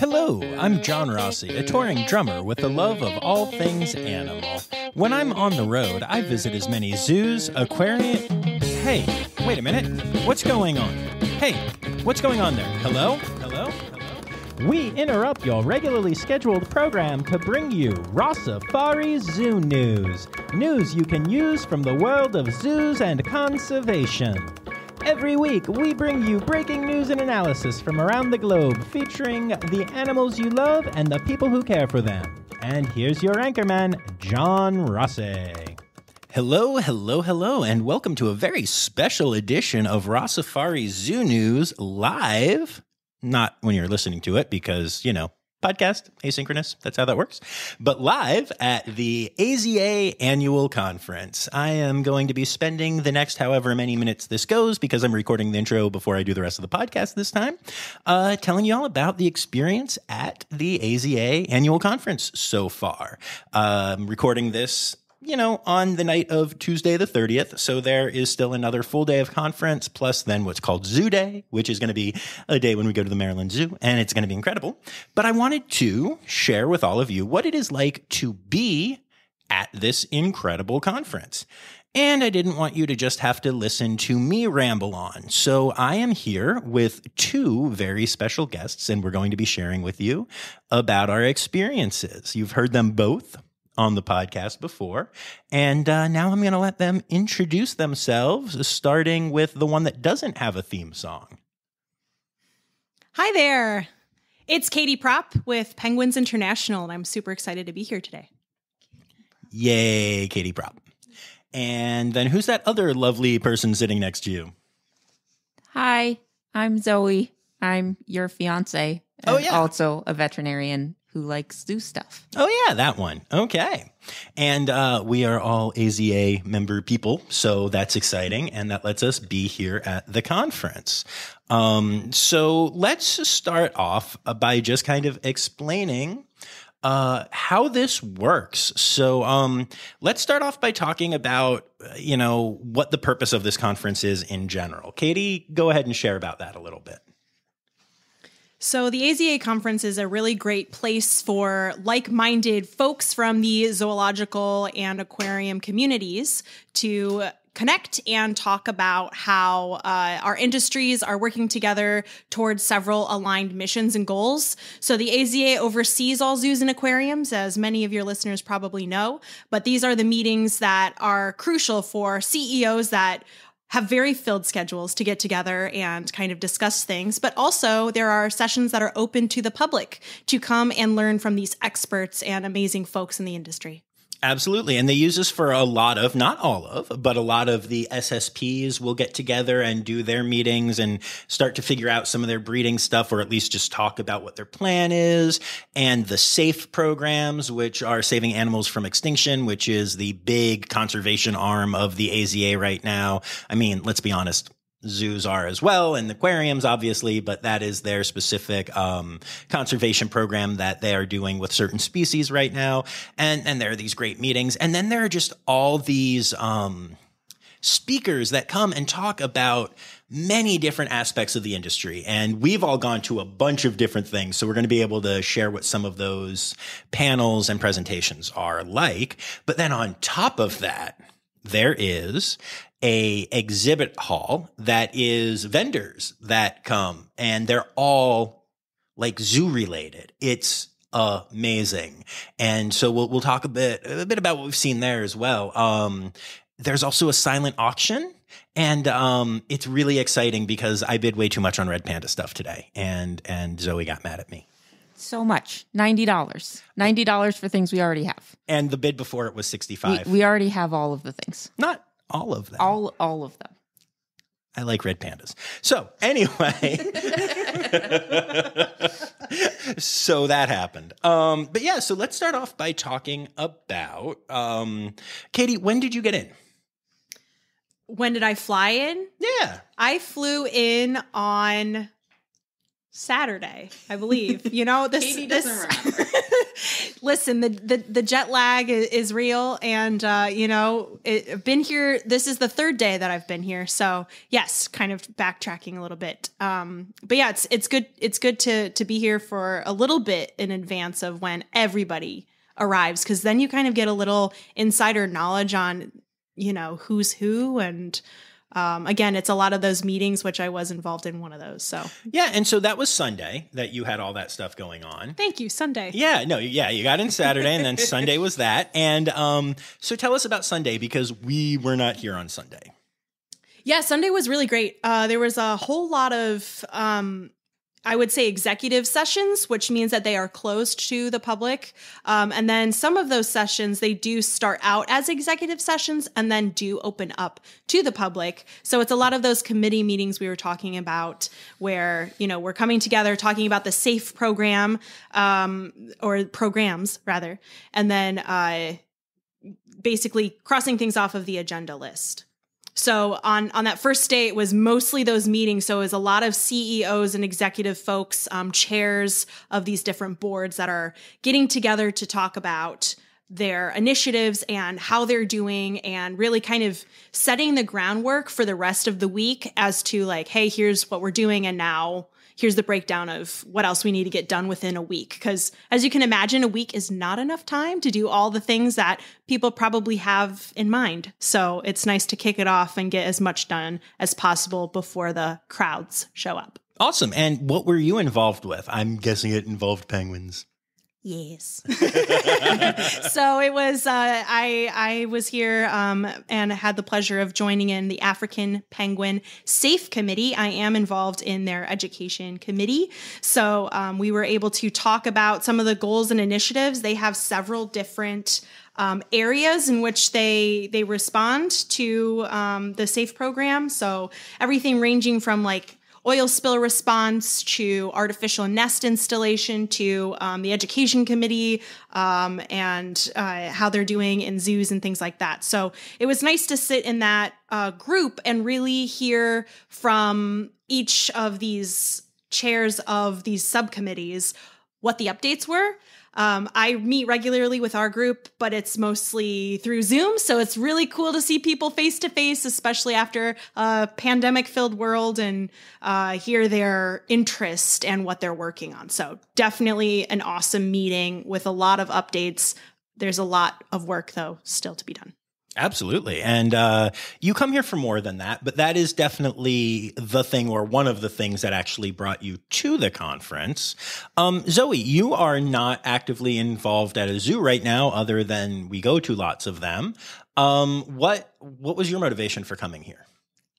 Hello, I'm John Rossi, a touring drummer with a love of all things animal. When I'm on the road, I visit as many zoos, aquariums... Hey, wait a minute. What's going on? Hey, what's going on there? Hello? Hello? Hello? We interrupt your regularly scheduled program to bring you Rossifari Zoo news. News you can use from the world of zoos and conservation. Every week, we bring you breaking news and analysis from around the globe, featuring the animals you love and the people who care for them. And here's your anchorman, John Rossi. Hello, hello, hello, and welcome to a very special edition of Rossifari Zoo News live. Not when you're listening to it, because, you know, podcast, asynchronous, that's how that works. But live at the AZA Annual Conference. I am going to be spending the next however many minutes this goes, because I'm recording the intro before I do the rest of the podcast this time, telling you all about the experience at the AZA Annual Conference so far. Recording this, you know, on the night of Tuesday the 30th. So there is still another full day of conference, plus then what's called Zoo Day, which is going to be a day when we go to the Maryland Zoo, and it's going to be incredible. But I wanted to share with all of you what it is like to be at this incredible conference. And I didn't want you to just have to listen to me ramble on. So I am here with two very special guests, and we're going to be sharing with you about our experiences. You've heard them both on the podcast before. And now I'm going to let them introduce themselves, starting with the one that doesn't have a theme song. Hi there. It's Katie Propp with Penguins International, and I'm super excited to be here today. Yay, Katie Propp. And then who's that other lovely person sitting next to you? Hi, I'm Zoe. I'm your fiance. Oh, yeah. Also a veterinarian who likes zoo stuff. Oh, yeah, that one. Okay. And we are all AZA member people, so that's exciting, and that lets us be here at the conference. So let's start off by just kind of explaining how this works. So let's start off by talking about, you know, what the purpose of this conference is in general. Katie, go ahead and share about that a little bit. So the AZA conference is a really great place for like-minded folks from the zoological and aquarium communities to connect and talk about how our industries are working together towards several aligned missions and goals. So the AZA oversees all zoos and aquariums, as many of your listeners probably know, but these are the meetings that are crucial for CEOs that have very filled schedules to get together and kind of discuss things. But also there are sessions that are open to the public to come and learn from these experts and amazing folks in the industry. Absolutely. And they use this for a lot of, not all of, but a lot of the SSPs will get together and do their meetings and start to figure out some of their breeding stuff, or at least just talk about what their plan is. And the SAFE programs, which are Saving Animals from Extinction, which is the big conservation arm of the AZA right now. I mean, let's be honest. Zoos are as well, and aquariums, obviously, but that is their specific conservation program that they are doing with certain species right now. And there are these great meetings. And then there are just all these speakers that come and talk about many different aspects of the industry. And we've all gone to a bunch of different things. So we're going to be able to share what some of those panels and presentations are like. But then on top of that, there is a exhibit hall that is vendors that come, and they're all like zoo related. It's amazing. And so we'll talk a bit about what we've seen there as well. There's also a silent auction, and it's really exciting because I bid way too much on red panda stuff today, and Zoe got mad at me. So much. $90. $90 for things we already have. And the bid before it was $65. We already have all of the things. Not all of them. All of them. I like red pandas. So anyway, so that happened. But yeah, so let's start off by talking about, Katie, when did you get in? When did I fly in? Yeah. I flew in on Saturday, I believe. You know, Katie doesn't remember. Listen, the jet lag is real, and I've been here. This is the third day that I've been here, so yes, kind of backtracking a little bit. But yeah, it's good. It's good to be here for a little bit in advance of when everybody arrives, because then you kind of get a little insider knowledge on who's who, and again, it's a lot of those meetings, which I was involved in one of those. So yeah, and so that was Sunday that you had all that stuff going on. Thank you, Sunday. Yeah, no, yeah, you got in Saturday, and then Sunday was that. And so tell us about Sunday, because we were not here on Sunday. Yeah, Sunday was really great. There was a whole lot of I would say executive sessions, which means that they are closed to the public. And then some of those sessions, they do start out as executive sessions and then do open up to the public. So it's a lot of those committee meetings we were talking about where, we're coming together, talking about the SAFE program, or programs rather, and then basically crossing things off of the agenda list. So on that first day, it was mostly those meetings. So it was a lot of CEOs and executive folks, chairs of these different boards that are getting together to talk about their initiatives and how they're doing, and really kind of setting the groundwork for the rest of the week as to like, hey, here's what we're doing, and now here's the breakdown of what else we need to get done within a week. Because as you can imagine, a week is not enough time to do all the things that people probably have in mind. So it's nice to kick it off and get as much done as possible before the crowds show up. Awesome. And what were you involved with? I'm guessing it involved penguins. Yes. So it was, I was here and had the pleasure of joining in the African Penguin Safe Committee. I am involved in their education committee. So we were able to talk about some of the goals and initiatives. They have several different areas in which they respond to the SAFE program. So everything ranging from like oil spill response to artificial nest installation to the education committee and how they're doing in zoos and things like that. So it was nice to sit in that group and really hear from each of these chairs of these subcommittees what the updates were. I meet regularly with our group, but it's mostly through Zoom. So it's really cool to see people face to face, especially after a pandemic-filled world, and hear their interest and what they're working on. So definitely an awesome meeting with a lot of updates. There's a lot of work, though, still to be done. Absolutely. And you come here for more than that, but that is definitely the thing, or one of the things that actually brought you to the conference. Zoe, you are not actively involved at a zoo right now, other than we go to lots of them. What was your motivation for coming here?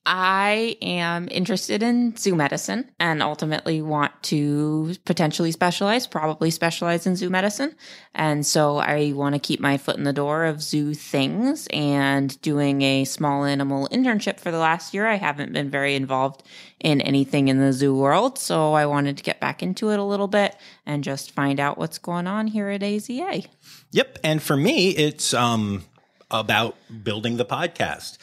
I am interested in zoo medicine and ultimately want to potentially probably specialize in zoo medicine. And so I want to keep my foot in the door of zoo things, and doing a small animal internship for the last year. I haven't been very involved in anything in the zoo world, so I wanted to get back into it a little bit and just find out what's going on here at AZA. Yep. And for me, it's about building the podcast,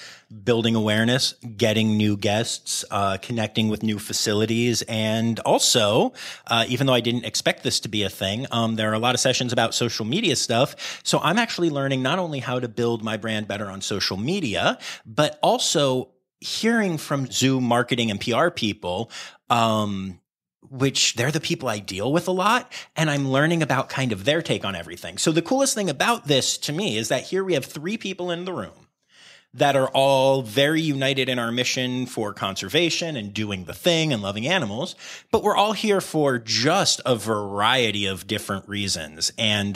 building awareness, getting new guests, connecting with new facilities. And also, even though I didn't expect this to be a thing, there are a lot of sessions about social media stuff. So I'm actually learning not only how to build my brand better on social media, but also hearing from zoo marketing and PR people, which they're the people I deal with a lot, and I'm learning about kind of their take on everything. So the coolest thing about this to me is that here we have 3 people in the room that are all very united in our mission for conservation and doing the thing and loving animals, but we're all here for just a variety of different reasons. And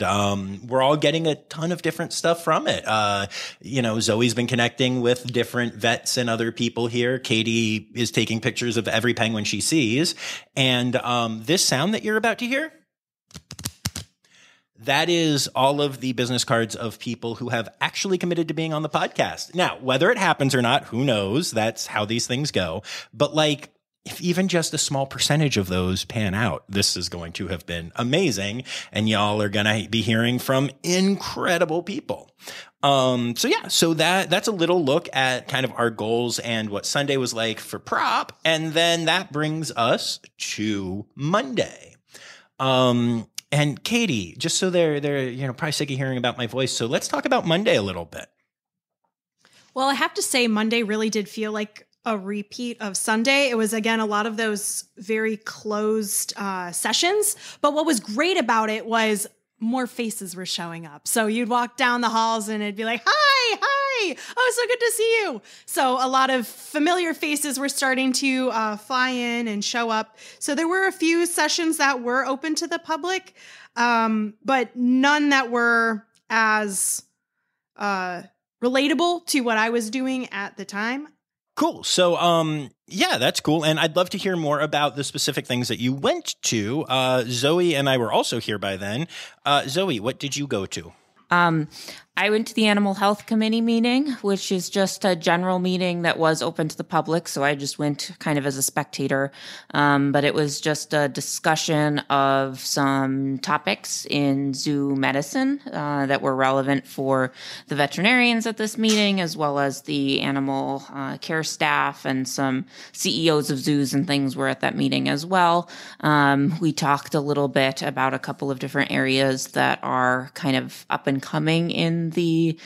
we're all getting a ton of different stuff from it. Zoe's been connecting with different vets and other people here. Katie is taking pictures of every penguin she sees. And this sound that you're about to hear, that is all of the business cards of people who have actually committed to being on the podcast. Now, whether it happens or not, who knows? That's how these things go. But if even just a small percentage of those pan out, this is going to have been amazing. And y'all are going to be hearing from incredible people. So that's a little look at kind of our goals and what Sunday was like for Propp. And then that brings us to Monday. And Katie, just so they're probably sick of hearing about my voice. So let's talk about Monday a little bit. Well, I have to say Monday really did feel like a repeat of Sunday. It was, again, a lot of those very closed sessions. But what was great about it was more faces were showing up. So you'd walk down the halls and it'd be like, hi, oh, so good to see you. So a lot of familiar faces were starting to fly in and show up. So there were a few sessions that were open to the public, but none that were as relatable to what I was doing at the time. Cool. So, yeah, that's cool. And I'd love to hear more about the specific things that you went to. Zoe and I were also here by then. Zoe, what did you go to? I went to the Animal Health Committee meeting, which is just a general meeting that was open to the public. So I just went kind of as a spectator. But it was just a discussion of some topics in zoo medicine that were relevant for the veterinarians at this meeting, as well as the animal care staff, and some CEOs of zoos and things were at that meeting as well. We talked a little bit about a couple of different areas that are kind of up and coming in the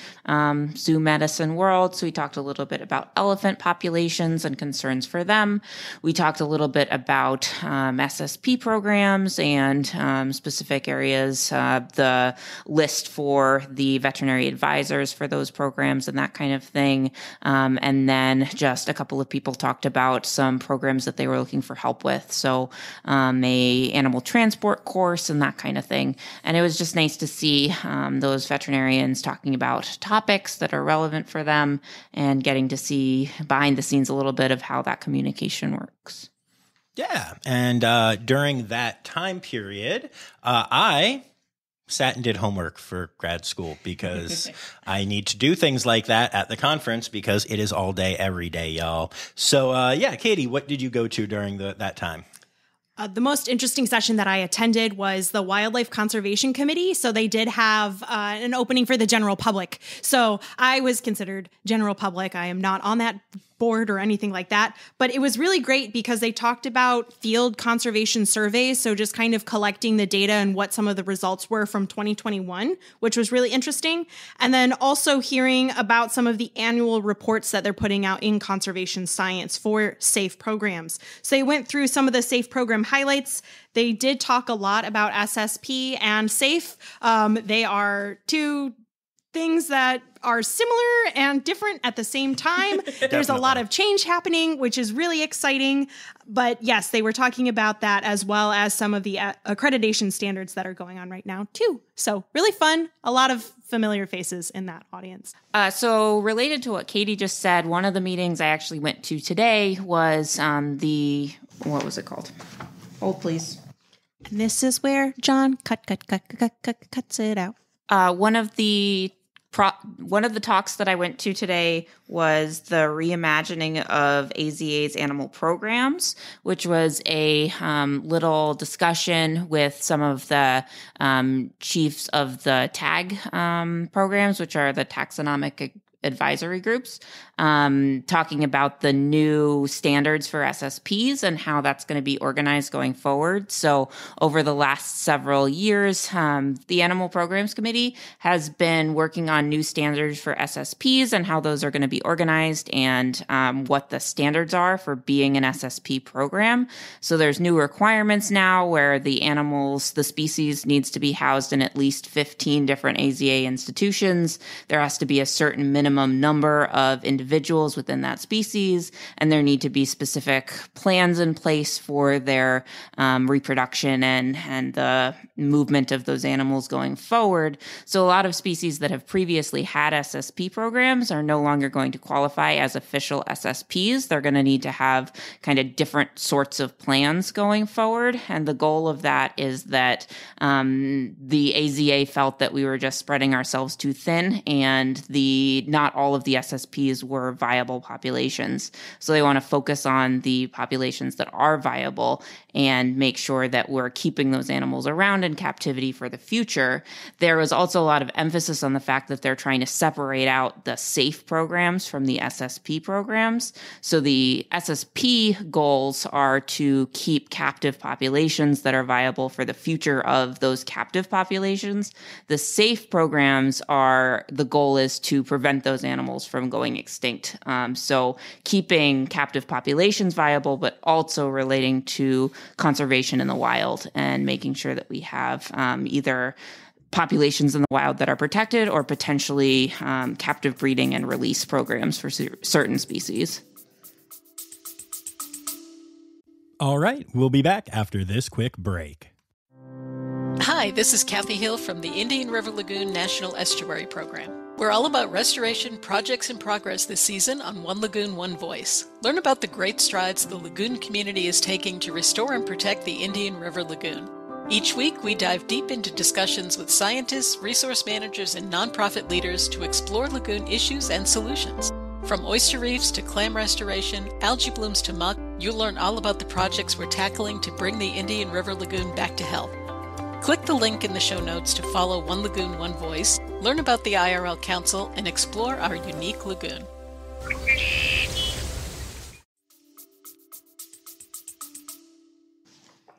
zoo medicine world. So we talked a little bit about elephant populations and concerns for them. We talked a little bit about SSP programs and specific areas, the list for the veterinary advisors for those programs and that kind of thing. And then just a couple of people talked about some programs that they were looking for help with. So a animal transport course and that kind of thing. And it was just nice to see those veterinarians talking about topics that are relevant for them and getting to see behind the scenes a little bit of how that communication works. Yeah. And during that time period, I sat and did homework for grad school because I need to do things like that at the conference because it is all day, every day, y'all. So, yeah, Katie, what did you go to during that time? The most interesting session that I attended was the Wildlife Conservation Committee. So they did have an opening for the general public. So I was considered general public. I am not on that board or anything like that. But it was really great because they talked about field conservation surveys. So just kind of collecting the data and what some of the results were from 2021, which was really interesting. And then also hearing about some of the annual reports that they're putting out in conservation science for SAFE programs. So they went through some of the SAFE program highlights. They did talk a lot about SSP and SAFE. They are two things that are similar and different at the same time. There's a lot of change happening, which is really exciting. But yes, they were talking about that as well as some of the accreditation standards that are going on right now too. So really fun. A lot of familiar faces in that audience. So related to what Katie just said, one of the meetings I actually went to today was what was it called? Hold, please. And this is where John cuts it out. One of the talks that I went to today was the reimagining of AZA's animal programs, which was a little discussion with some of the chiefs of the TAG programs, which are the taxonomic advisory groups, talking about the new standards for SSPs and how that's going to be organized going forward. So over the last several years, the Animal Programs Committee has been working on new standards for SSPs and how those are going to be organized and what the standards are for being an SSP program. So there's new requirements now where the species needs to be housed in at least 15 different AZA institutions. There has to be a certain minimum number of individuals within that species, and there need to be specific plans in place for their reproduction and the movement of those animals going forward. So a lot of species that have previously had SSP programs are no longer going to qualify as official SSPs. They're going to need to have kind of different sorts of plans going forward. And the goal of that is that the AZA felt that we were just spreading ourselves too thin, and the not all of the SSPs were viable populations. So they want to focus on the populations that are viable and make sure that we're keeping those animals around in captivity for the future. There was also a lot of emphasis on the fact that they're trying to separate out the safe programs from the SSP programs. So the SSP goals are to keep captive populations that are viable for the future of those captive populations. The safe programs are, the goal is to prevent those animals from going extinct. So keeping captive populations viable, but also relating to conservation in the wild and making sure that we have either populations in the wild that are protected or potentially captive breeding and release programs for certain species. All right, we'll be back after this quick break. Hi, this is Kathy Hill from the Indian River Lagoon National Estuary Program. We're all about restoration projects in progress this season on One Lagoon, One Voice. Learn about the great strides the lagoon community is taking to restore and protect the Indian River Lagoon. Each week, we dive deep into discussions with scientists, resource managers, and nonprofit leaders to explore lagoon issues and solutions. From oyster reefs to clam restoration, algae blooms to muck, you'll learn all about the projects we're tackling to bring the Indian River Lagoon back to health. Click the link in the show notes to follow One Lagoon, One Voice, learn about the IRL Council, and explore our unique lagoon.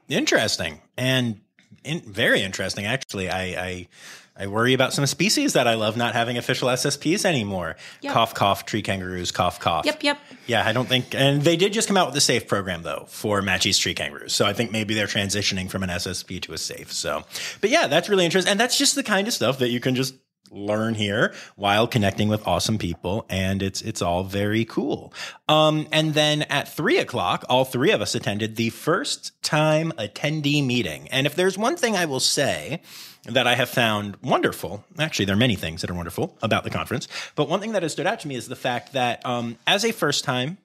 Interesting. And very interesting, actually. I worry about some species that I love not having official SSPs anymore. Yep. Cough, cough, tree kangaroos, cough, cough. Yep. Yeah, I don't think, and they did just come out with a safe program though for Matchie's tree kangaroos. So I think maybe they're transitioning from an SSP to a safe. So, but yeah, that's really interesting. And that's just the kind of stuff that you can just learn here while connecting with awesome people. And it's all very cool. And then at 3:00, all three of us attended the first time attendee meeting. And if there's one thing I will say that I have found wonderful, actually, there are many things that are wonderful about the conference, but one thing that has stood out to me is the fact that as a first-time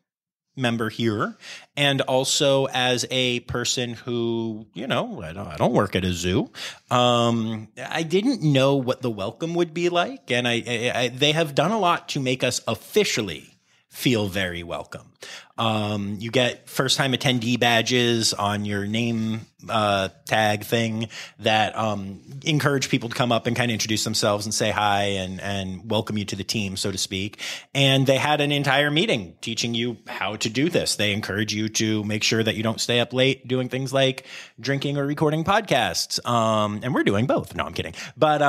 member here, and also as a person who, I don't work at a zoo, I didn't know what the welcome would be like, and they have done a lot to make us officially feel very welcome. You get first-time attendee badges on your name tag thing that encourage people to come up and kind of introduce themselves and say hi and welcome you to the team, so to speak. And they had an entire meeting teaching you how to do this. They encourage you to make sure that you don't stay up late doing things like drinking or recording podcasts. And we're doing both. No, I'm kidding. But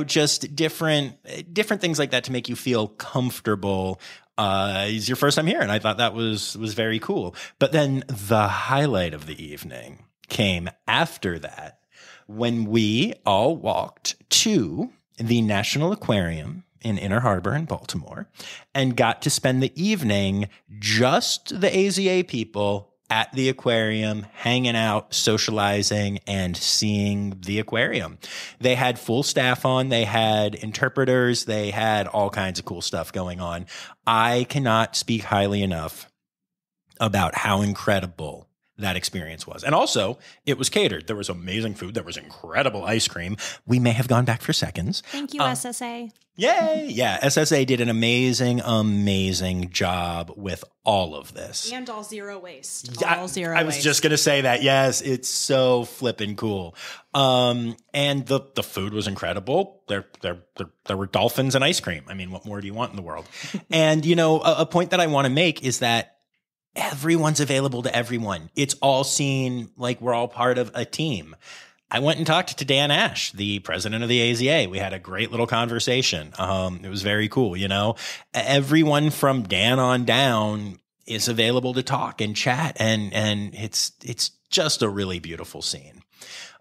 just different things like that to make you feel comfortable. It's your first time here, and I thought that was very cool. But then the highlight of the evening came after that, when we all walked to the National Aquarium in Inner Harbor in Baltimore and got to spend the evening, just the AZA people at the aquarium, hanging out, socializing, and seeing the aquarium. They had full staff on. They had interpreters. They had all kinds of cool stuff going on. I cannot speak highly enough about how incredible that experience was. And also, it was catered. There was amazing food. There was incredible ice cream. We may have gone back for seconds. Thank you, SSA. Yay! Yeah, SSA did an amazing job with all of this. And all zero waste. Yeah, all zero I was just going to say that. Yes, it's so flippin' cool. And the food was incredible. There were dolphins and ice cream. I mean, what more do you want in the world? And, a point that I want to make is that everyone's available to everyone. It's all seen like we're all part of a team. I went and talked to Dan Ash, the president of the AZA. We had a great little conversation. It was very cool. Everyone from Dan on down is available to talk and chat, and it's just a really beautiful scene.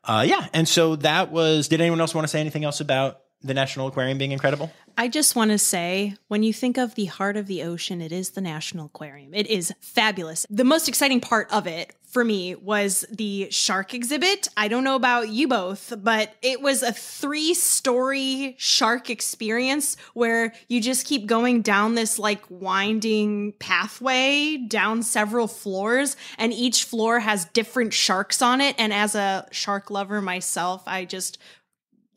And so that was. Did anyone else want to say anything else about the National Aquarium being incredible? I just want to say, when you think of the heart of the ocean, it is the National Aquarium. It is fabulous. The most exciting part of it for me was the shark exhibit. I don't know about you both, but it was a 3-story shark experience where you just keep going down this winding pathway down several floors, and each floor has different sharks on it. And as a shark lover myself,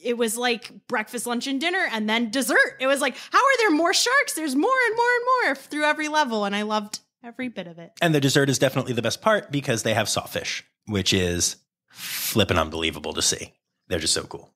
it was like breakfast, lunch, and dinner, and then dessert. It was like, how are there more sharks? There's more and more and more through every level, and I loved every bit of it. And the dessert is definitely the best part because they have sawfish, which is flippin' unbelievable to see. They're just so cool.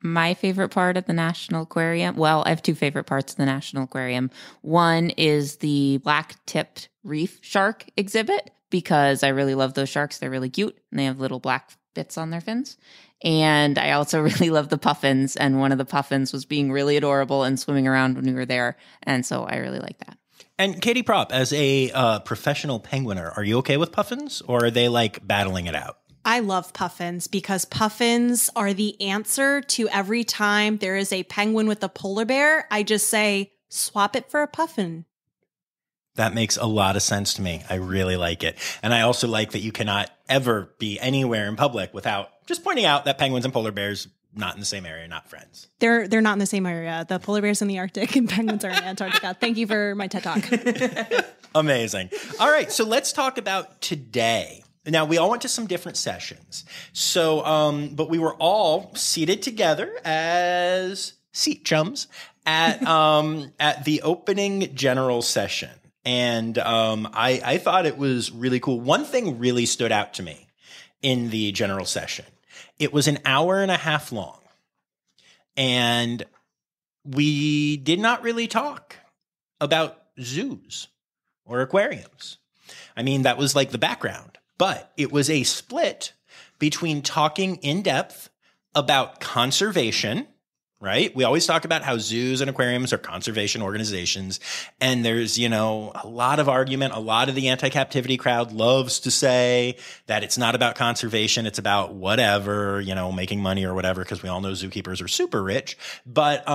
My favorite part of the National Aquarium, well, I have two favorite parts of the National Aquarium. One is the black-tipped reef shark exhibit because I really love those sharks. They're really cute, and they have little black bits on their fins. And I also really love the puffins, and one of the puffins was being really adorable and swimming around when we were there, and so I really like that. And Katie Propp, as a professional penguiner, are you okay with puffins, or are they like battling it out? I love puffins because puffins are the answer to every time there is a penguin with a polar bear. I just say, swap it for a puffin. That makes a lot of sense to me. I really like it. And I also like that you cannot ever be anywhere in public without just pointing out that penguins and polar bears not in the same area, not friends. They're not in the same area. The polar bears in the Arctic and penguins are in Antarctica. Thank you for my TED Talk. Amazing. All right, so let's talk about today. Now, we all went to some different sessions. So, but we were all seated together as seat chums at the opening general session. And I thought it was really cool. One thing really stood out to me in the general session. It was an hour and a half long. And we did not really talk about zoos or aquariums. I mean, that was like the background. But it was a split between talking in depth about conservation, right? We always talk about how zoos and aquariums are conservation organizations. And there's, a lot of argument. A lot of the anti-captivity crowd loves to say that it's not about conservation. It's about whatever, making money or whatever, because we all know zookeepers are super rich. But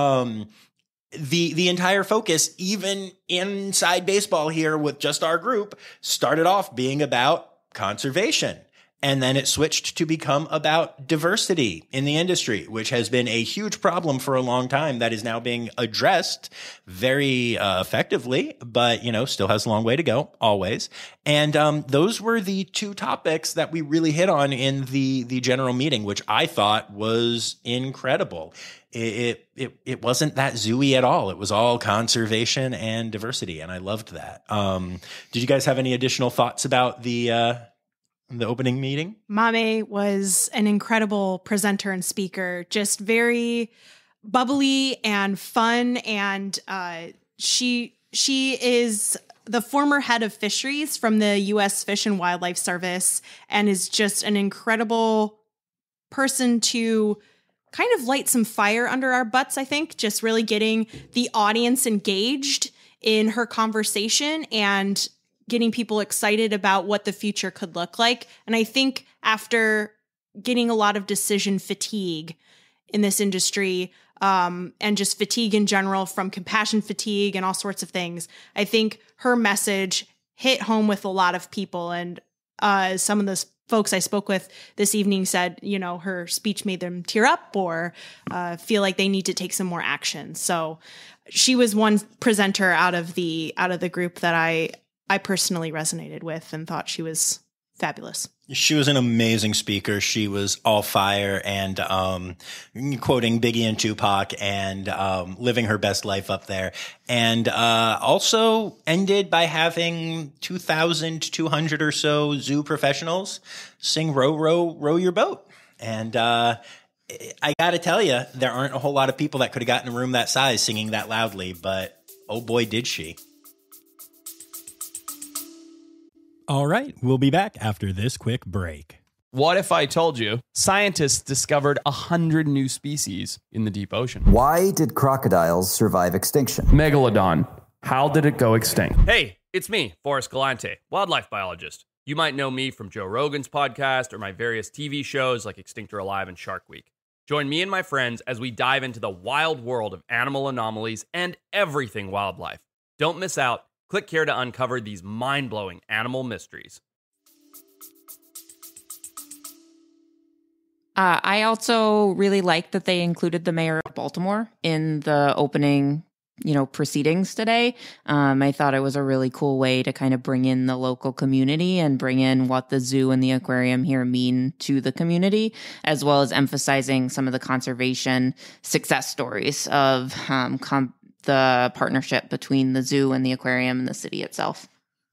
the entire focus, even inside baseball here with just our group, started off being about conservation. And then it switched to become about diversity in the industry, which has been a huge problem for a long time that is now being addressed very effectively, but, still has a long way to go, always. And those were the two topics that we really hit on in the general meeting, which I thought was incredible. It wasn't that zooey at all. It was all conservation and diversity, and I loved that. Did you guys have any additional thoughts about the opening meeting? Mame was an incredible presenter and speaker, just very bubbly and fun. And she is the former head of fisheries from the U.S. Fish and Wildlife Service and is just an incredible person to kind of light some fire under our butts, I think, just really getting the audience engaged in her conversation and getting people excited about what the future could look like. And I think after getting a lot of decision fatigue in this industry, and just fatigue in general from compassion fatigue and all sorts of things, I think her message hit home with a lot of people. And some of the folks I spoke with this evening said, her speech made them tear up or feel like they need to take some more action. So she was one presenter out of the group that I personally resonated with and thought she was fabulous. She was an amazing speaker. She was all fire and quoting Biggie and Tupac and living her best life up there. And also ended by having 2,200 or so zoo professionals sing Row, Row, Row Your Boat. And I got to tell you, there aren't a whole lot of people that could have gotten a room that size singing that loudly, but oh boy, did she. All right, we'll be back after this quick break. What if I told you scientists discovered 100 new species in the deep ocean? Why did crocodiles survive extinction? Megalodon. How did it go extinct? Hey, it's me, Forrest Galante, wildlife biologist. You might know me from Joe Rogan's podcast or my various TV shows like Extinct or Alive and Shark Week. Join me and my friends as we dive into the wild world of animal anomalies and everything wildlife. Don't miss out. Click here to uncover these mind-blowing animal mysteries. I also really like that they included the mayor of Baltimore in the opening proceedings today. I thought it was a really cool way to kind of bring in the local community and bring in what the zoo and the aquarium here mean to the community, as well as emphasizing some of the conservation success stories of the partnership between the zoo and the aquarium and the city itself.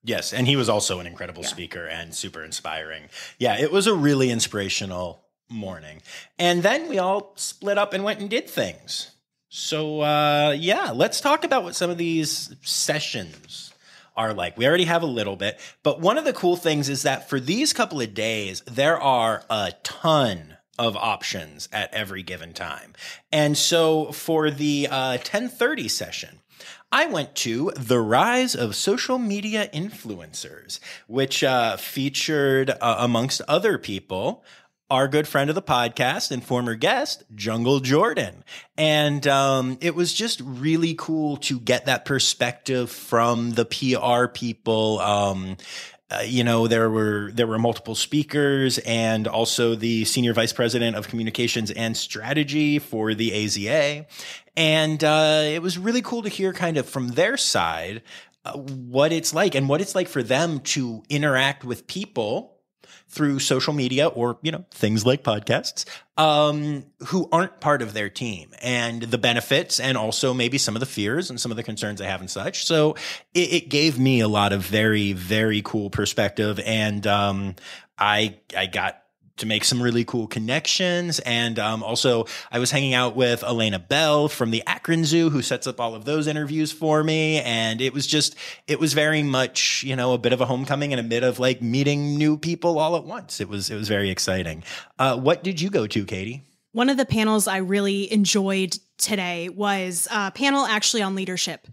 Yes, and he was also an incredible speaker and super inspiring. Yeah, it was a really inspirational morning. And then we all split up and went and did things. So, let's talk about what some of these sessions are like. We already have a little bit, but one of the cool things is that for these couple of days, there are a ton of options at every given time. And so for the 10:30 session, I went to The Rise of Social Media Influencers, which featured, amongst other people, our good friend of the podcast and former guest, Jungle Jordan. And it was just really cool to get that perspective from the PR people. There were multiple speakers and also the Senior Vice President of Communications and Strategy for the AZA. And it was really cool to hear kind of from their side what it's like and what it's like for them to interact with people through social media or, things like podcasts, who aren't part of their team, and the benefits and also maybe some of the fears and some of the concerns they have and such. So it gave me a lot of very, very cool perspective. And I got to make some really cool connections. And also I was hanging out with Elena Bell from the Akron Zoo, who sets up all of those interviews for me. And it was very much, a bit of a homecoming and a bit of like meeting new people all at once. It was very exciting. What did you go to, Katie? One of the panels I really enjoyed today was a panel actually on leadership.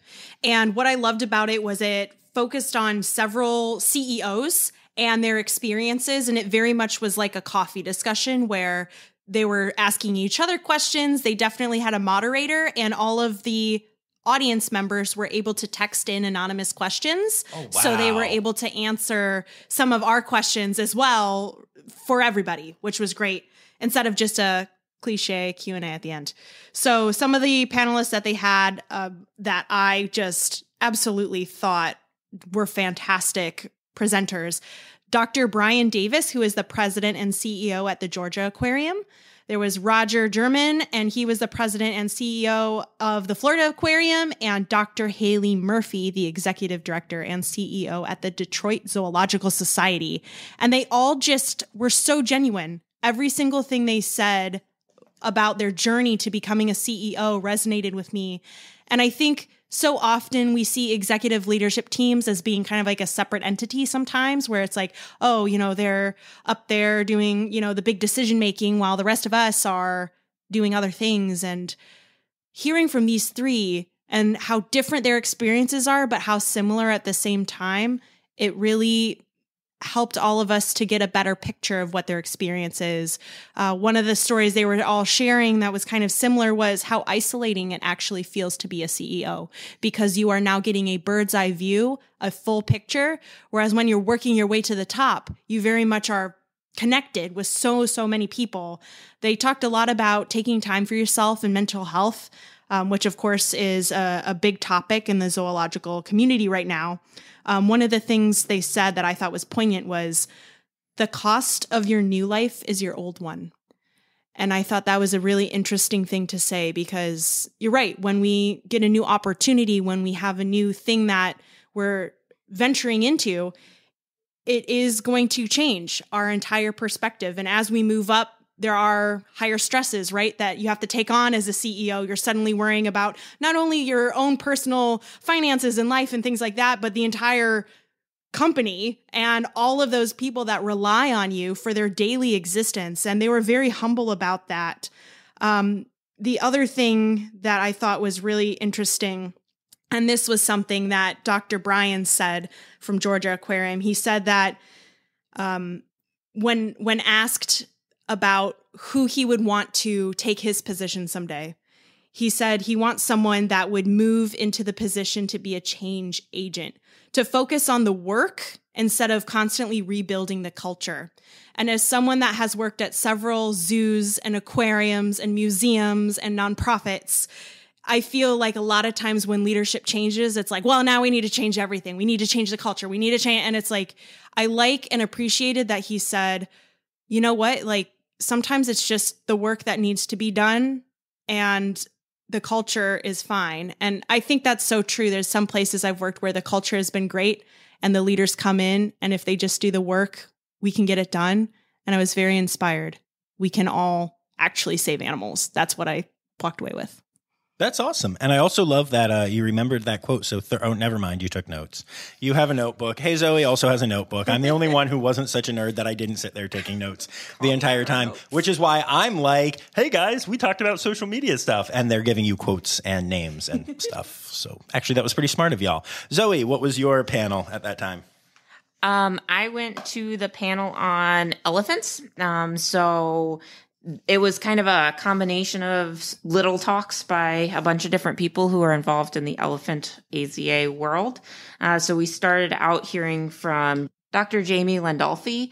And what I loved about it was it focused on several CEOs and their experiences. And it very much was like a coffee discussion where they were asking each other questions. They definitely had a moderator, and all of the audience members were able to text in anonymous questions. Oh, wow. So they were able to answer some of our questions as well for everybody, which was great, instead of just a cliche Q&A at the end. So some of the panelists that they had that I just absolutely thought were fantastic presenters. Dr. Brian Davis, who is the president and CEO at the Georgia Aquarium. There was Roger German, and he was the president and CEO of the Florida Aquarium, and Dr. Haley Murphy, the executive director and CEO at the Detroit Zoological Society. And they all just were so genuine. Every single thing they said about their journey to becoming a CEO resonated with me. And I think so often we see executive leadership teams as being kind of like a separate entity sometimes, where it's like, oh, they're up there doing, the big decision making while the rest of us are doing other things. And hearing from these three and how different their experiences are, but how similar at the same time, it really helped all of us to get a better picture of what their experience is. One of the stories they were all sharing that was kind of similar was how isolating it actually feels to be a CEO, because you are now getting a bird's eye view, a full picture. Whereas when you're working your way to the top, you very much are connected with so many people. They talked a lot about taking time for yourself and mental health, which of course is a big topic in the zoological community right now. One of the things they said that I thought was poignant was the cost of your new life is your old one. And I thought that was a really interesting thing to say, because you're right. When we get a new opportunity, when we have a new thing that we're venturing into, it is going to change our entire perspective. And as we move up, there are higher stresses, right, that you have to take on as a CEO. You're suddenly worrying about not only your own personal finances and life and things like that, but the entire company and all of those people that rely on you for their daily existence. And they were very humble about that. The other thing that I thought was really interesting, and this was something that Dr. Bryan said from Georgia Aquarium, he said that when asked about who he would want to take his position someday, he said he wants someone that would move into the position to be a change agent, to focus on the work instead of constantly rebuilding the culture. And as someone that has worked at several zoos and aquariums and museums and nonprofits, I feel like a lot of times when leadership changes, it's like, well, now we need to change everything. We need to change the culture. We need to change. And it's like, I like and appreciated that he said, you know what? Like, sometimes it's just the work that needs to be done and the culture is fine. And I think that's so true. There's some places I've worked where the culture has been great and the leaders come in, and if they just do the work, we can get it done. And I was very inspired. We can all actually save animals. That's what I walked away with. That's awesome. And I also love that you remembered that quote. So, oh, never mind. You took notes. You have a notebook. Hey, Zoe also has a notebook. I'm the only one who wasn't such a nerd that I didn't sit there taking notes the entire time, which is why I'm like, hey, guys, we talked about social media stuff. And they're giving you quotes and names and stuff. So actually, that was pretty smart of y'all. Zoe, what was your panel at that time? I went to the panel on elephants. So it was kind of a combination of little talks by a bunch of different people who are involved in the elephant AZA world. So we started out hearing from Dr. Jamie Landolfi,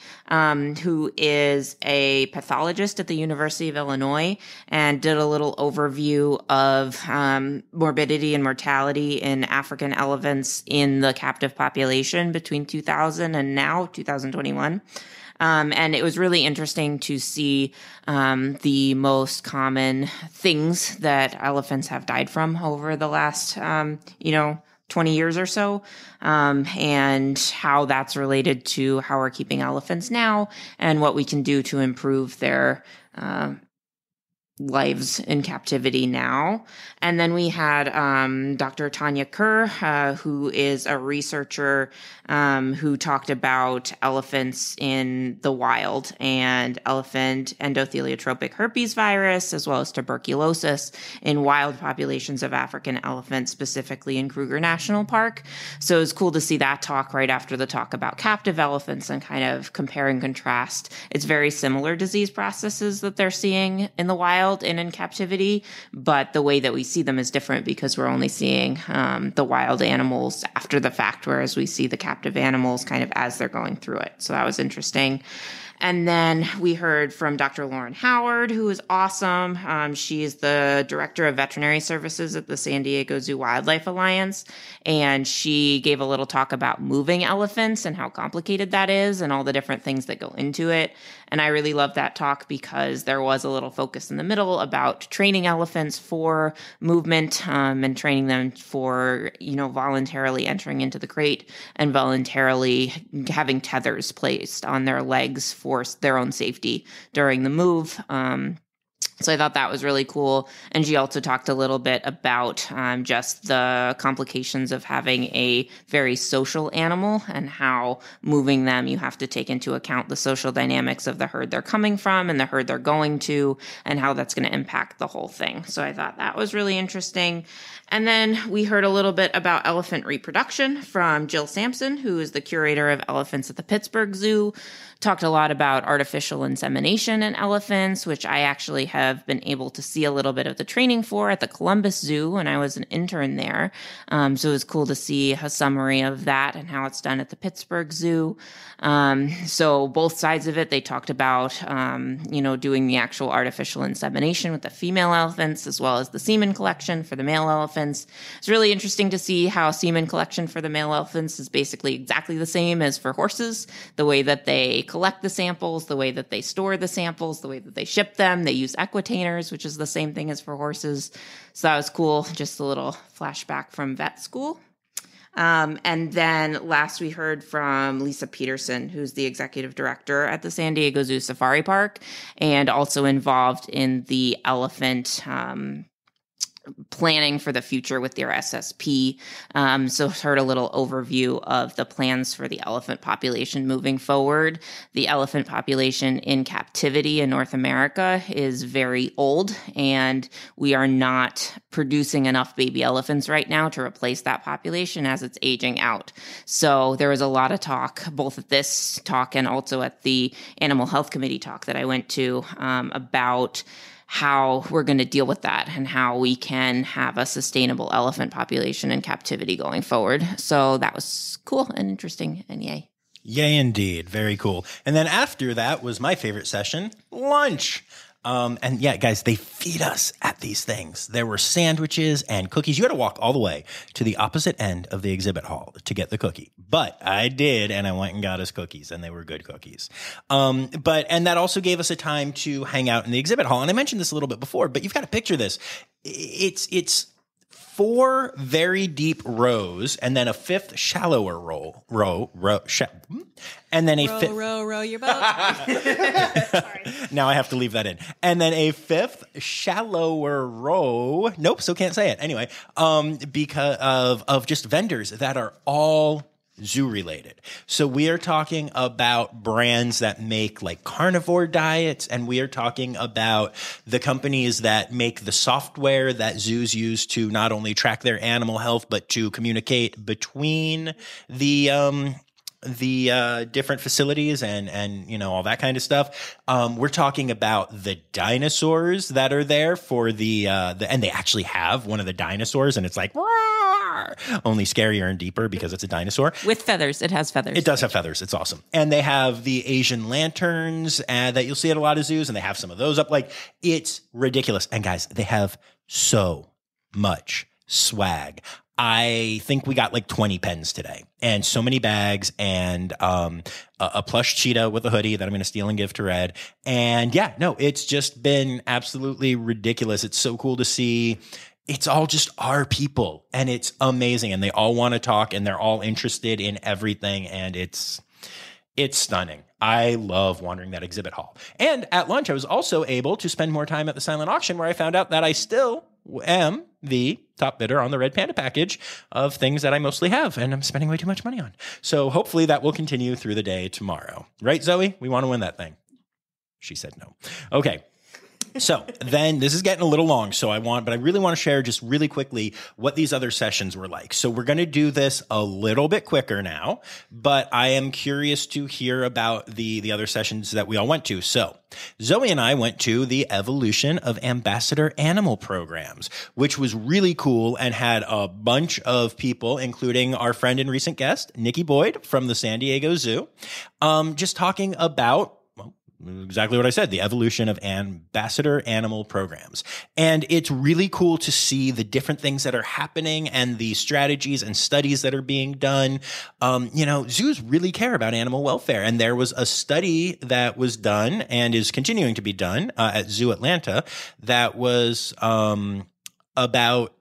who is a pathologist at the University of Illinois, and did a little overview of morbidity and mortality in African elephants in the captive population between 2000 and now 2021. And it was really interesting to see the most common things that elephants have died from over the last, 20 years or so, and how that's related to how we're keeping elephants now and what we can do to improve their lives in captivity now. And then we had Dr. Tanya Kerr, who is a researcher who talked about elephants in the wild and elephant endotheliotropic herpes virus, as well as tuberculosis in wild populations of African elephants, specifically in Kruger National Park. So it was cool to see that talk right after the talk about captive elephants and kind of compare and contrast. It's very similar disease processes that they're seeing in the wild and in captivity, but the way that we see them is different because we're only seeing the wild animals after the fact, whereas we see the captive animals kind of as they're going through it. So that was interesting. And then we heard from Dr. Lauren Howard, who is awesome. She is the director of veterinary services at the San Diego Zoo Wildlife Alliance. And she gave a little talk about moving elephants and how complicated that is and all the different things that go into it. And I really loved that talk because there was a little focus in the middle about training elephants for movement and training them for, voluntarily entering into the crate and voluntarily having tethers placed on their legs for their own safety during the move. So I thought that was really cool. And she also talked a little bit about just the complications of having a very social animal and how moving them, you have to take into account the social dynamics of the herd they're coming from and the herd they're going to and how that's going to impact the whole thing. So I thought that was really interesting. And then we heard a little bit about elephant reproduction from Jill Sampson, who is the curator of elephants at the Pittsburgh Zoo. Talked a lot about artificial insemination in elephants, which I actually have been able to see a little bit of the training for at the Columbus Zoo when I was an intern there. So it was cool to see a summary of that and how it's done at the Pittsburgh Zoo. So both sides of it, they talked about, doing the actual artificial insemination with the female elephants as well as the semen collection for the male elephants. It's really interesting to see how semen collection for the male elephants is basically exactly the same as for horses, the way that they collect the samples, the way that they store the samples, the way that they ship them. They use equitaners, which is the same thing as for horses. So that was cool. Just a little flashback from vet school. And then last we heard from Lisa Peterson, who's the executive director at the San Diego Zoo Safari Park and also involved in the elephant planning for the future with their SSP. So heard a little overview of the plans for the elephant population moving forward. The elephant population in captivity in North America is very old, and we are not producing enough baby elephants right now to replace that population as it's aging out. So there was a lot of talk, both at this talk and also at the Animal Health Committee talk that I went to, about how we're going to deal with that and how we can have a sustainable elephant population in captivity going forward. So that was cool and interesting, and yay. Yay, indeed. Very cool. And then after that was my favorite session, lunch. And yeah, guys, they feed us at these things. There were sandwiches and cookies. You had to walk all the way to the opposite end of the exhibit hall to get the cookie. But I did, and I went and got us cookies, and they were good cookies. And that also gave us a time to hang out in the exhibit hall. And I mentioned this a little bit before, but you've got to picture this. It's 4 very deep rows, and then a 5th shallower row, and then a fifth. Row your boat. Sorry. Now I have to leave that in. And then a 5th shallower row. Nope, still can't say it. Anyway, because of just vendors that are all zoo related. So we are talking about brands that make like carnivore diets, and we are talking about the companies that make the software that zoos use to not only track their animal health, but to communicate between the different facilities and all that kind of stuff. We're talking about the dinosaurs that are there for and they actually have one of the dinosaurs, and it's like only scarier and deeper because it's a dinosaur with feathers. It has feathers. It does have feathers. It's awesome. And they have the Asian lanterns that you'll see at a lot of zoos, and they have some of those up. Like, it's ridiculous. And guys, they have so much swag. I think we got like 20 pens today, and so many bags, and a plush cheetah with a hoodie that I'm going to steal and give to Red. And yeah, no, it's just been absolutely ridiculous. It's so cool to see. It's all just our people, and it's amazing. And they all want to talk, and they're all interested in everything. And it's stunning. I love wandering that exhibit hall. And at lunch, I was also able to spend more time at the silent auction, where I found out that I still am the top bidder on the Red Panda package of things that I mostly have, and I'm spending way too much money on. So hopefully that will continue through the day tomorrow. Right, Zoe? We want to win that thing. She said no. Okay. So then this is getting a little long, but I really want to share just really quickly what these other sessions were like. So we're going to do this a little bit quicker now, but I am curious to hear about the other sessions that we all went to. So Zoe and I went to the Evolution of Ambassador Animal Programs, which was really cool and had a bunch of people, including our friend and recent guest, Nikki Boyd from the San Diego Zoo, just talking about exactly what I said, the evolution of ambassador animal programs. And it's really cool to see the different things that are happening and the strategies and studies that are being done. Zoos really care about animal welfare. And there was a study that was done and is continuing to be done at Zoo Atlanta that was about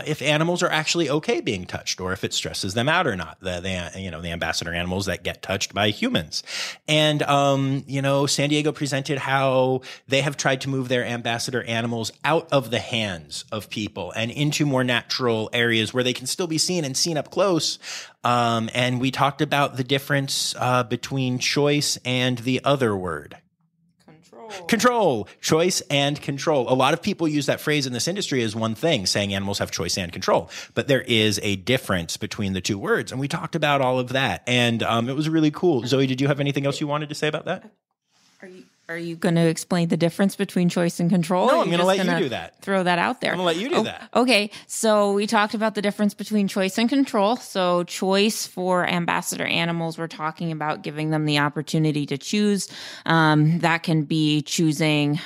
if animals are actually okay being touched, or if it stresses them out or not, the ambassador animals that get touched by humans. And, San Diego presented how they have tried to move their ambassador animals out of the hands of people and into more natural areas where they can still be seen and seen up close. And we talked about the difference between choice and the other word. Control, choice and control. A lot of people use that phrase in this industry as one thing, saying animals have choice and control. But there is a difference between the two words. And we talked about all of that. And it was really cool. Zoe, did you have anything else you wanted to say about that? Are you going to explain the difference between choice and control? No, I'm going to let you do that. Throw that out there. I'm going to let you do that. Okay. So we talked about the difference between choice and control. So choice for ambassador animals, we're talking about giving them the opportunity to choose. That can be choosing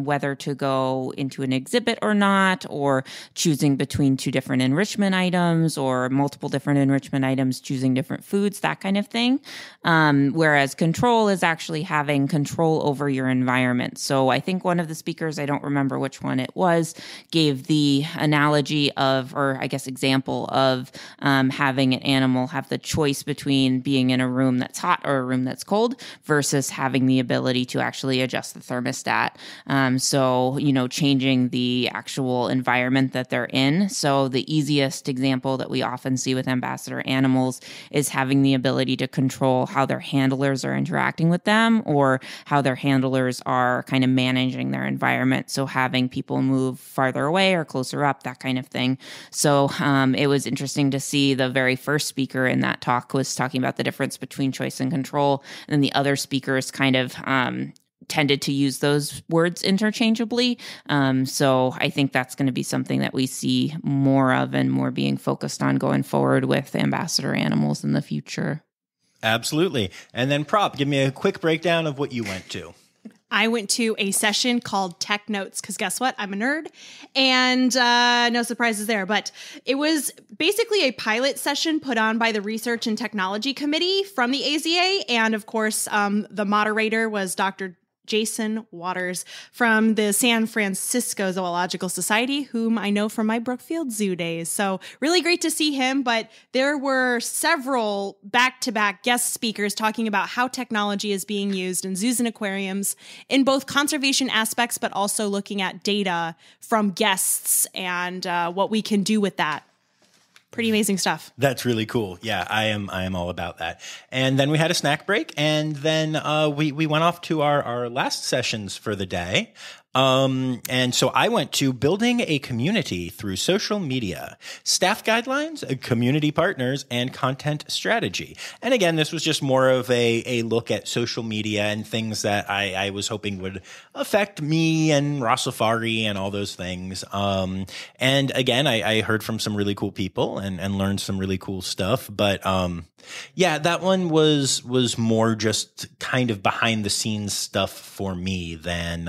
whether to go into an exhibit or not, or choosing between 2 different enrichment items or multiple different enrichment items, choosing different foods, that kind of thing. Whereas control is actually having control over your environment. So I think one of the speakers, I don't remember which one it was, gave the analogy of, or I guess example of having an animal have the choice between being in a room that's hot or a room that's cold versus having the ability to actually adjust the thermostat. Changing the actual environment that they're in. So the easiest example that we often see with ambassador animals is having the ability to control how their handlers are interacting with them, or how their handlers are kind of managing their environment. So having people move farther away or closer up, that kind of thing. So it was interesting to see the very first speaker in that talk was talking about the difference between choice and control. And then the other speakers kind of tended to use those words interchangeably. So I think that's going to be something that we see more of and more being focused on going forward with ambassador animals in the future. Absolutely. And then Propp, give me a quick breakdown of what you went to. I went to a session called Tech Notes because guess what? I'm a nerd and no surprises there. But it was basically a pilot session put on by the Research and Technology Committee from the AZA. And of course, the moderator was Dr. Jason Waters from the San Francisco Zoological Society, whom I know from my Brookfield Zoo days. So really great to see him. But there were several back-to-back guest speakers talking about how technology is being used in zoos and aquariums in both conservation aspects, but also looking at data from guests and what we can do with that. Pretty amazing stuff. That's really cool. Yeah, I am all about that. And then we had a snack break, and then we went off to our last sessions for the day. And so I went to building a community through social media, staff guidelines, community partners, and content strategy. And again, this was just more of a look at social media and things that I was hoping would affect me and Rossifari and all those things. And again, I heard from some really cool people and learned some really cool stuff. But yeah, that one was more just kind of behind the scenes stuff for me than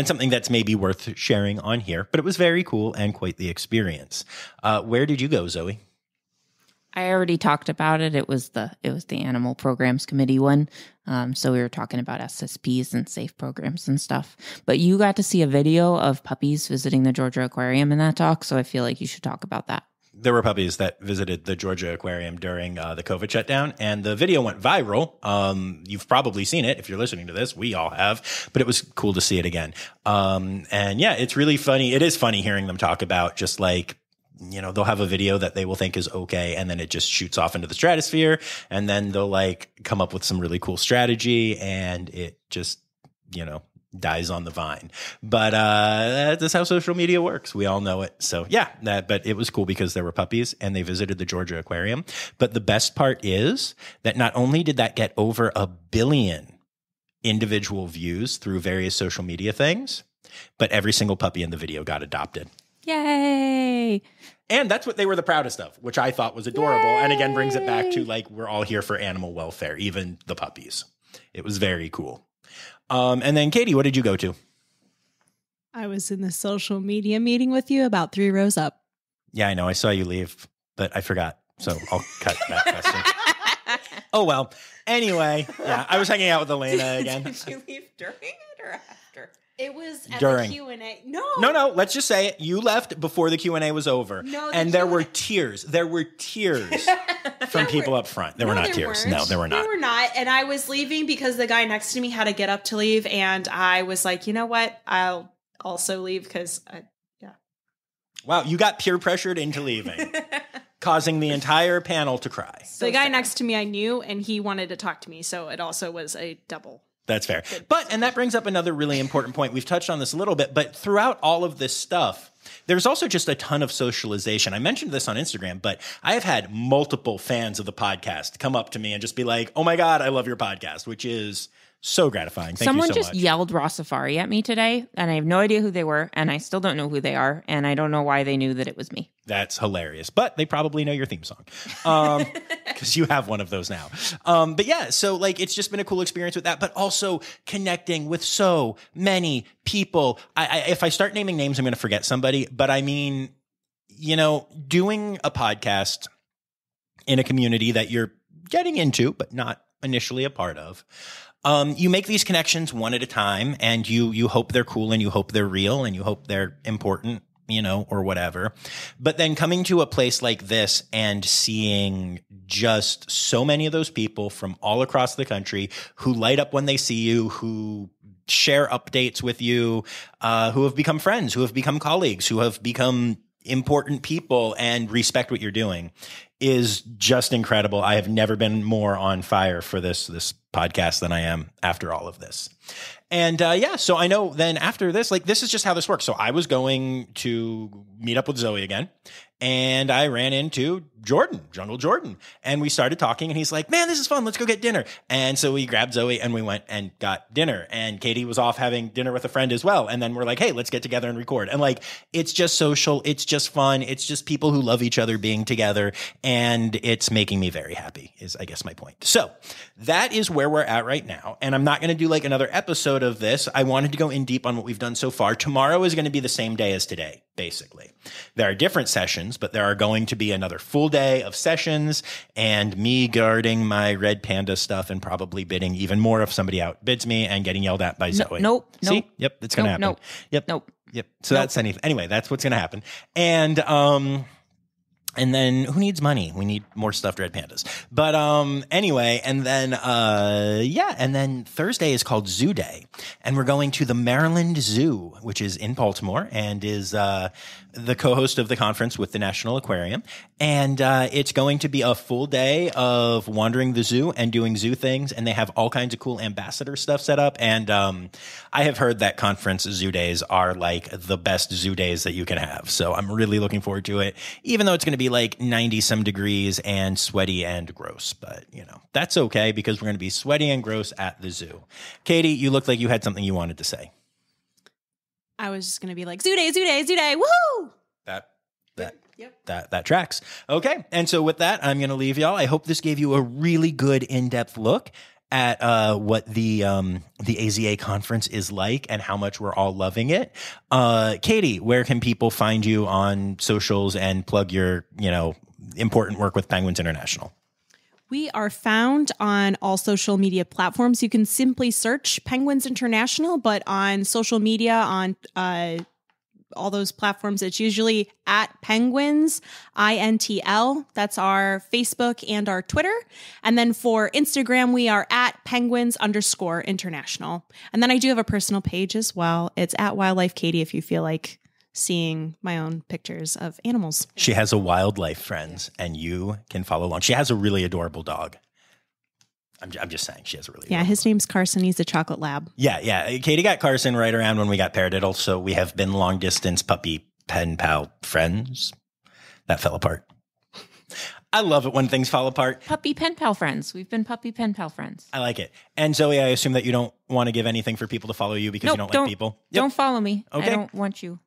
something that's maybe worth sharing on here. But it was very cool and quite the experience. Where did you go, Zoe? I already talked about it. It was the Animal Programs Committee one. So we were talking about SSPs and safe programs and stuff. But you got to see a video of puppies visiting the Georgia Aquarium in that talk. So I feel like you should talk about that. There were puppies that visited the Georgia Aquarium during the COVID shutdown, and the video went viral. You've probably seen it if you're listening to this. We all have, but it was cool to see it again. And yeah, it's really funny. It is funny hearing them talk about just like, you know, they'll have a video that they will think is okay, and then it just shoots off into the stratosphere, and then they'll like come up with some really cool strategy, and it just, you know, dies on the vine. But that's how social media works. We all know it. So yeah, but it was cool because there were puppies and they visited the Georgia Aquarium. But the best part is that not only did that get over 1 billion individual views through various social media things, but every single puppy in the video got adopted. Yay! And that's what they were the proudest of, which I thought was adorable. Yay! And again, brings it back to like, we're all here for animal welfare, even the puppies. It was very cool. And then Katie, what did you go to? I was in the social media meeting with you about 3 rows up. Yeah, I know. I saw you leave, but I forgot. So I'll cut that question. Oh, well. Anyway, yeah, I was hanging out with Elena again. Did you leave during it or after? It was at During. the Q&A. No. Let's just say it. You left before the Q&A was over. And there were tears. There were tears from people up front. There were not tears. No, there were not. There were not. And I was leaving because the guy next to me had to get up to leave. And I was like, you know what? I'll also leave because, yeah. Wow, you got peer pressured into leaving, causing the entire panel to cry. So the guy next to me I knew, and he wanted to talk to me. So it also was a double. That's fair. And that brings up another really important point. We've touched on this a little bit, but throughout all of this stuff, there's also just a ton of socialization. I mentioned this on Instagram, but I have had multiple fans of the podcast come up to me and just be like, oh my God, I love your podcast, which is so gratifying. Thank you so much. Someone just yelled Rossifari at me today, and I have no idea who they were, and I still don't know who they are, and I don't know why they knew that it was me. That's hilarious. But they probably know your theme song because you have one of those now. But yeah, so like it's just been a cool experience with that, but also connecting with so many people. If I start naming names, I'm going to forget somebody. But I mean, you know, doing a podcast in a community that you're getting into, but not initially a part of. You make these connections one at a time, and you hope they're cool, and you hope they're real, and you hope they're important, you know, or whatever. But then coming to a place like this and seeing just so many of those people from all across the country who light up when they see you, who share updates with you, who have become friends, who have become colleagues, who have become important people and respect what you're doing is just incredible. I have never been more on fire for this podcast than I am after all of this. And yeah, so I know then after this, like this is just how this works. So I was going to meet up with Zoe again, and I ran into Jungle Jordan, and we started talking, and he's like, man, this is fun. Let's go get dinner. And so we grabbed Zoe and we went and got dinner, and Katie was off having dinner with a friend as well. And then we're like, hey, let's get together and record. And like, it's just social. It's just fun. It's just people who love each other being together. And it's making me very happy is, I guess, my point. So that is where we're at right now. And I'm not going to do like another episode of this. I wanted to go in deep on what we've done so far. Tomorrow is going to be the same day as today, basically. There are different sessions, but there are going to be another full day of sessions and me guarding my red panda stuff and probably bidding even more if somebody outbids me and getting yelled at by Zoe. Nope. See? Yep, it's going to happen. Yep. Yep. So that's anything. Anyway, that's what's going to happen. And then who needs money? We need more stuffed red pandas. But anyway, and then and then Thursday is called Zoo Day. And we're going to the Maryland Zoo, which is in Baltimore and is the co-host of the conference with the National Aquarium. And it's going to be a full day of wandering the zoo and doing zoo things. And they have all kinds of cool ambassador stuff set up. And I have heard that conference zoo days are like the best zoo days that you can have. So I'm really looking forward to it, even though it's going to be like 90 some degrees and sweaty and gross. But, you know, that's okay because we're going to be sweaty and gross at the zoo. Katie, you look like you had something you wanted to say. I was just going to be like, Zoo Day, Zoo Day, Zoo Day. Woohoo! That tracks. Okay. And so with that, I'm going to leave y'all. I hope this gave you a really good in-depth look at what the AZA conference is like and how much we're all loving it. Katie, where can people find you on socials and plug your, important work with Penguins International? We are found on all social media platforms. You can simply search Penguins International, but on social media, on all those platforms, it's usually at Penguins, INTL. That's our Facebook and our Twitter. And then for Instagram, we are at Penguins_International. And then I do have a personal page as well. It's at Wildlife Katie if you feel like seeing my own pictures of animals. She has a wildlife, friends, and you can follow along. She has a really adorable dog. I'm just saying she has a really adorable his dog. name's Carson. He's a chocolate lab. Yeah. Katie got Carson right around when we got paradiddle, so we have been long distance puppy pen pal friends. That fell apart. I love it when things fall apart. Puppy pen pal friends. We've been puppy pen pal friends. I like it. And Zoe, I assume that you don't want to give anything for people to follow you because you don't like people. Don't follow me. Okay. I don't want you.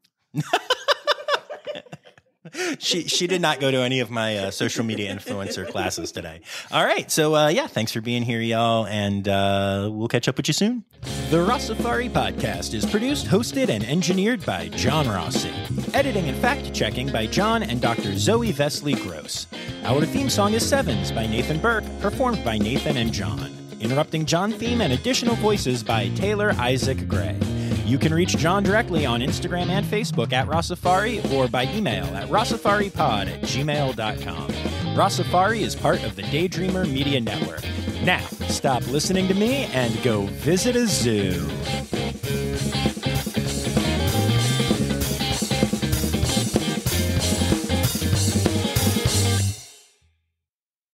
She did not go to any of my social media influencer classes today. All right. So, thanks for being here, y'all. And we'll catch up with you soon. The Rossifari podcast is produced, hosted, and engineered by John Rossi. Editing and fact-checking by John and Dr. Zoë Vesley-Gross. Our theme song is Sevens by Nathan Burke, performed by Nathan and John. Interrupting John theme and additional voices by Taylor Isaac Gray. You can reach John directly on Instagram and Facebook at Rossifari or by email at rossifaripod@gmail.com. Rossifari is part of the Daydreamer Media Network. Now, stop listening to me and go visit a zoo.